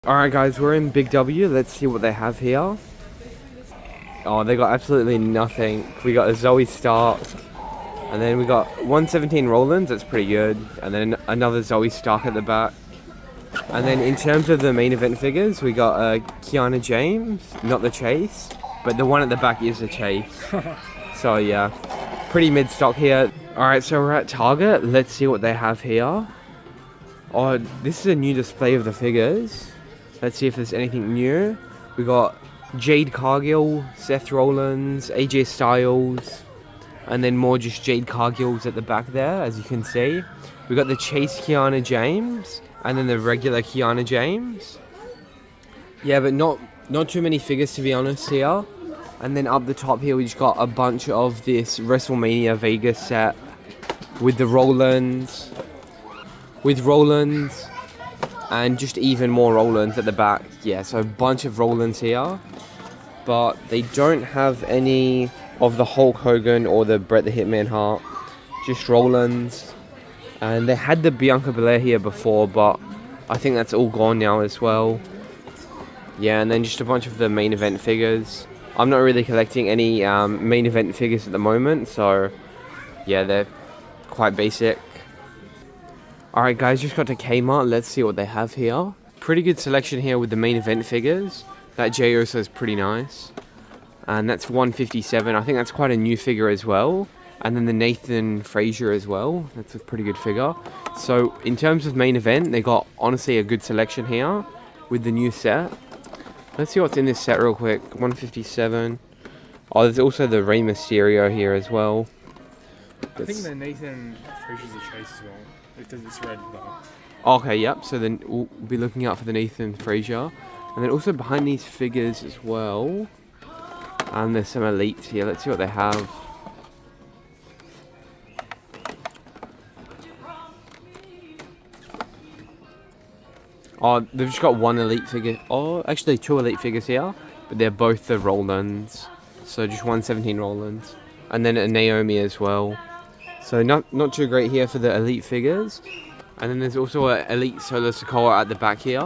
Alright guys, we're in Big W. Let's see what they have here. Oh, they got absolutely nothing. We got a Zoe Stark. And then we got 117 Rollins, that's pretty good. And then another Zoe Stark at the back. And then in terms of the main event figures, we got Kiana James, not the Chase. But the one at the back is the Chase. So yeah, pretty mid-stock here. Alright, so we're at Target. Let's see what they have here. Oh, this is a new display of the figures. Let's see if there's anything new. We got Jade Cargill, Seth Rollins, AJ Styles, and then more just Jade Cargills at the back there, as you can see. We got the Chase Kiana James, and then the regular Kiana James. Yeah, but not too many figures to be honest here. And then up the top here, we just got a bunch of this WrestleMania Vegas set with the Rollins, and just even more Rollins at the back. Yeah, so a bunch of Rollins here, but they don't have any of the Hulk Hogan or the Bret the Hitman Hart, just Rollins. And they had the Bianca Belair here before, but I think that's all gone now as well. Yeah, and then just a bunch of the main event figures. I'm not really collecting any main event figures at the moment, so yeah, they're quite basic. Alright guys, just got to Kmart. Let's see what they have here. Pretty good selection here with the main event figures. That Jey Uso is pretty nice. And that's 157. I think that's quite a new figure as well. And then the Nathan Frazier as well. That's a pretty good figure. So in terms of main event, they got honestly a good selection here with the new set. Let's see what's in this set real quick. 157. Oh, there's also the Rey Mysterio here as well. I think the Nathan Frazier's a Chase as well. It's red though. Okay, yep. So then we'll be looking out for the Nathan Frazier. And then also behind these figures as well. And there's some elites here. Let's see what they have. Oh, they've just got one elite figure. Oh, actually two elite figures here. But they're both the Rollins. So just 117 Rollins. And then a Naomi as well. So not too great here for the elite figures. And then there's also an elite Solo Sikoa at the back here.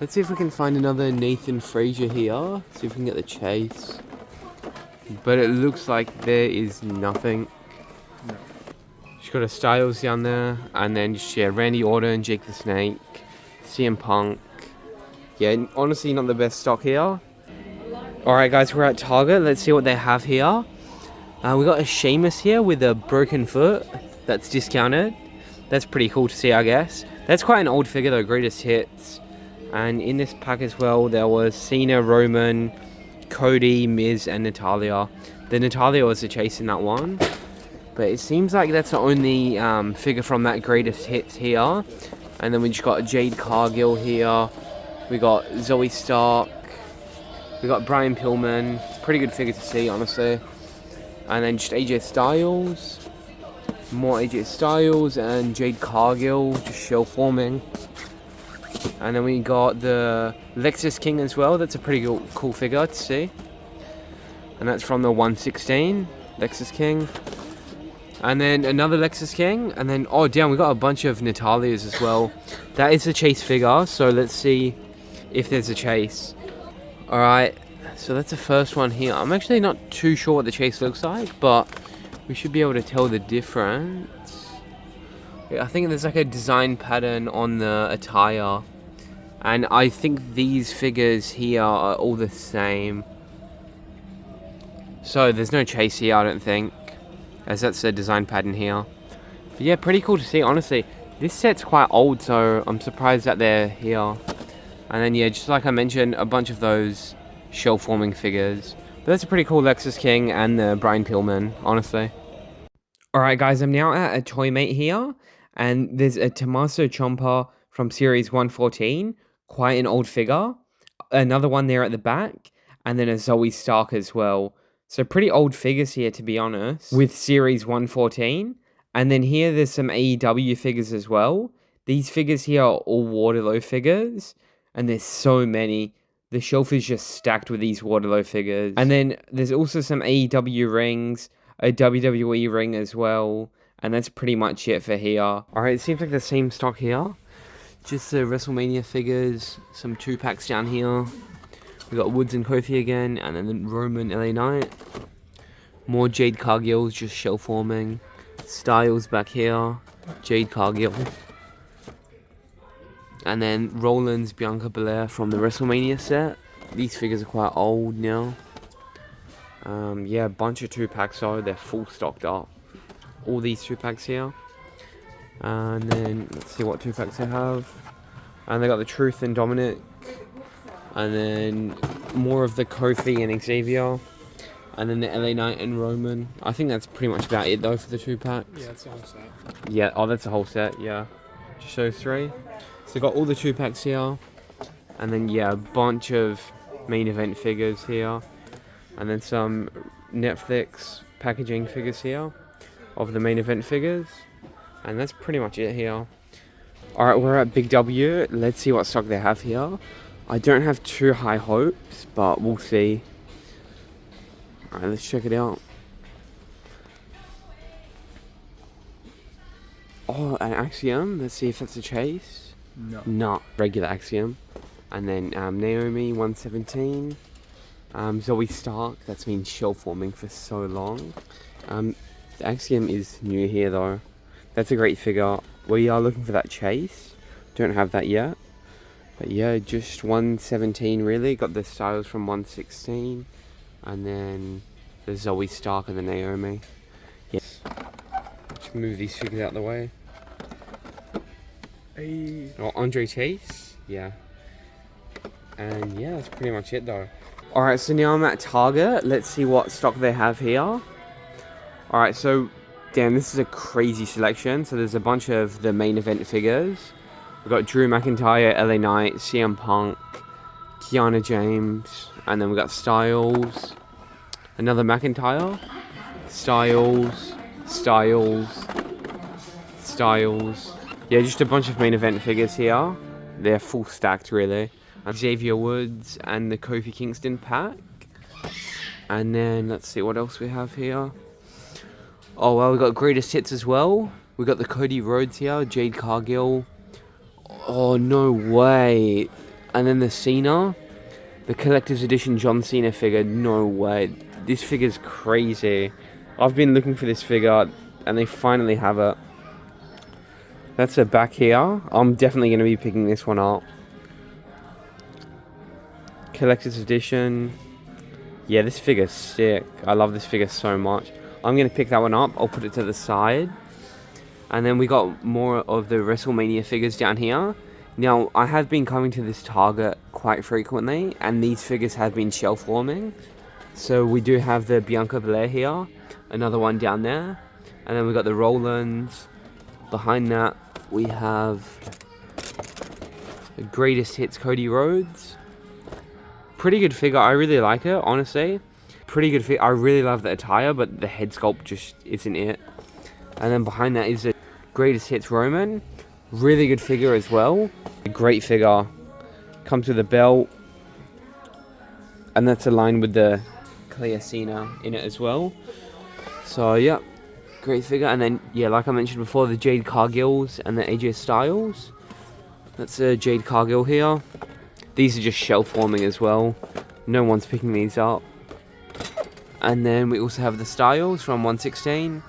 Let's see if we can find another Nathan Frazier here. See if we can get the Chase. But it looks like there is nothing. No. Just got a Styles down there. And then just, yeah, Randy Orton, Jake the Snake, CM Punk. Yeah, honestly not the best stock here. Alright guys, we're at Target. Let's see what they have here. We got a Sheamus here with a broken foot that's discounted. That's pretty cool to see, I guess. That's quite an old figure though, greatest hits. And in this pack as well, there was Cena, Roman, Cody, Miz, and Natalya. The Natalya was the Chase in that one. But it seems like that's the only figure from that greatest hits here. And then we just got Jade Cargill here. We got Zoe Stark. We got Brian Pillman. Pretty good figure to see, honestly. And then just AJ Styles. More AJ Styles and Jade Cargill, just shell forming. And then we got the Lexus King as well. That's a pretty cool figure to see. And that's from the 116 Lexus King. And then another Lexus King. And then, oh damn, we got a bunch of Natalias as well. That is the Chase figure. So let's see if there's a Chase. Alright. So that's the first one here. I'm actually not too sure what the Chase looks like, but we should be able to tell the difference. Yeah, I think there's like a design pattern on the attire. And I think these figures here are all the same. So there's no Chase here, I don't think, as that's the design pattern here. But yeah, pretty cool to see, honestly. This set's quite old, so I'm surprised that they're here. And then yeah, just like I mentioned, a bunch of those shell forming figures. But that's a pretty cool Lexus King and the Brian Pillman, honestly. Alright guys, I'm now at a Toy Mate here. And there's a Tommaso Ciampa from Series 114. Quite an old figure. Another one there at the back. And then a Zoe Stark as well. So pretty old figures here, to be honest. With Series 114. And then here there's some AEW figures as well. These figures here are all Wardlow figures. And there's so many. The shelf is just stacked with these Wardlow figures. And then there's also some AEW rings, a WWE ring as well. And that's pretty much it for here. Alright, it seems like the same stock here. Just the WrestleMania figures, some 2-packs down here. We got Woods and Kofi again, and then the Roman LA Knight. More Jade Cargills just shell forming. Styles back here, Jade Cargill. And then Roland's Bianca Belair from the WrestleMania set. These figures are quite old now. Yeah, a bunch of 2-packs though, they're full stocked up. All these 2-packs here. And then, let's see what 2-packs they have. And they got the Truth and Dominic. And then more of the Kofi and Xavier. And then the LA Knight and Roman. I think that's pretty much about it though for the 2-packs. Yeah, that's the whole set. Yeah, oh that's the whole set, yeah. Just those 3. So got all the 2-packs here. And then yeah, a bunch of main event figures here. And then some Netflix packaging figures here of the main event figures. And that's pretty much it here. Alright, we're at Big W. Let's see what stock they have here. I don't have too high hopes, but we'll see. Alright, let's check it out. Oh, an Axiom. Let's see if that's a chase. No. Nah, regular Axiom. And then Naomi, 117. Zoe Stark, that's been shell forming for so long. The Axiom is new here though. That's a great figure. We are looking for that chase. Don't have that yet. But yeah, just 117 really. Got the Styles from 116. And then the Zoe Stark and the Naomi. Yes. Let's move these figures out of the way. Oh, Andre Chase. Yeah. And yeah, that's pretty much it though. Alright, so now I'm at Target. Let's see what stock they have here. Alright, so damn, this is a crazy selection. So there's a bunch of the main event figures. We've got Drew McIntyre, LA Knight, CM Punk, Kiana James, and then we've got Styles, another McIntyre, Styles. Yeah, just a bunch of main event figures here. They're full stacked really. And Xavier Woods and the Kofi Kingston pack. And then let's see what else we have here. Oh well, we got greatest hits as well. We got the Cody Rhodes here, Jade Cargill. Oh no way! And then the Cena, the collector's edition John Cena figure. No way! This figure's crazy. I've been looking for this figure, and they finally have it. That's the back here. I'm definitely going to be picking this one up. Collector's edition. Yeah, this figure's sick. I love this figure so much. I'm going to pick that one up. I'll put it to the side. And then we got more of the WrestleMania figures down here. Now, I have been coming to this Target quite frequently, and these figures have been shelf forming. So we do have the Bianca Belair here, another one down there. And then we got the Rolands. Behind that, we have the greatest hits Cody Rhodes. Pretty good figure. I really like it, honestly. Pretty good figure. I really love the attire, but the head sculpt just isn't it. And then behind that is the greatest hits Roman. Really good figure as well. A great figure. Comes with a belt. And that's aligned with the clear Cena in it as well. So, yeah. Great figure. And then, yeah, like I mentioned before, the Jade Cargills and the AJ Styles. That's a Jade Cargill here. These are just shelf forming as well. No one's picking these up. And then we also have the Styles from 116.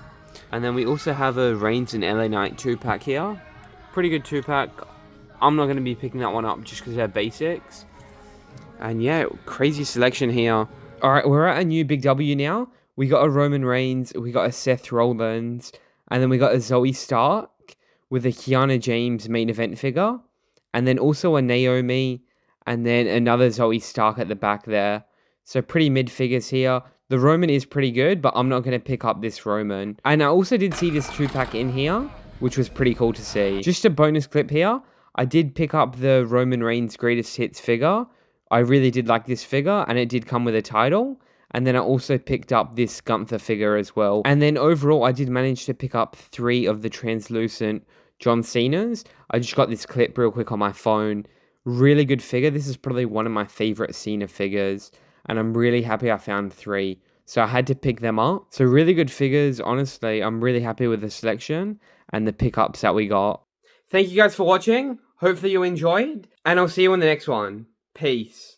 And then we also have a Reigns and LA Knight 2-pack here. Pretty good 2-pack. I'm not going to be picking that one up just because they're basics. And yeah, crazy selection here. Alright, we're at a new Big W now. We got a Roman Reigns, we got a Seth Rollins, and then we got a Zoe Stark with a Kiana James main event figure. And then also a Naomi, and then another Zoe Stark at the back there. So pretty mid figures here. The Roman is pretty good, but I'm not going to pick up this Roman. And I also did see this 2-pack in here, which was pretty cool to see. Just a bonus clip here. I did pick up the Roman Reigns greatest hits figure. I really did like this figure, and it did come with a title. And then I also picked up this Gunther figure as well. And then overall, I did manage to pick up 3 of the translucent John Cena's. I just got this clip real quick on my phone. Really good figure. This is probably one of my favorite Cena figures. And I'm really happy I found 3. So I had to pick them up. So really good figures. Honestly, I'm really happy with the selection and the pickups that we got. Thank you guys for watching. Hopefully you enjoyed, and I'll see you on the next one. Peace.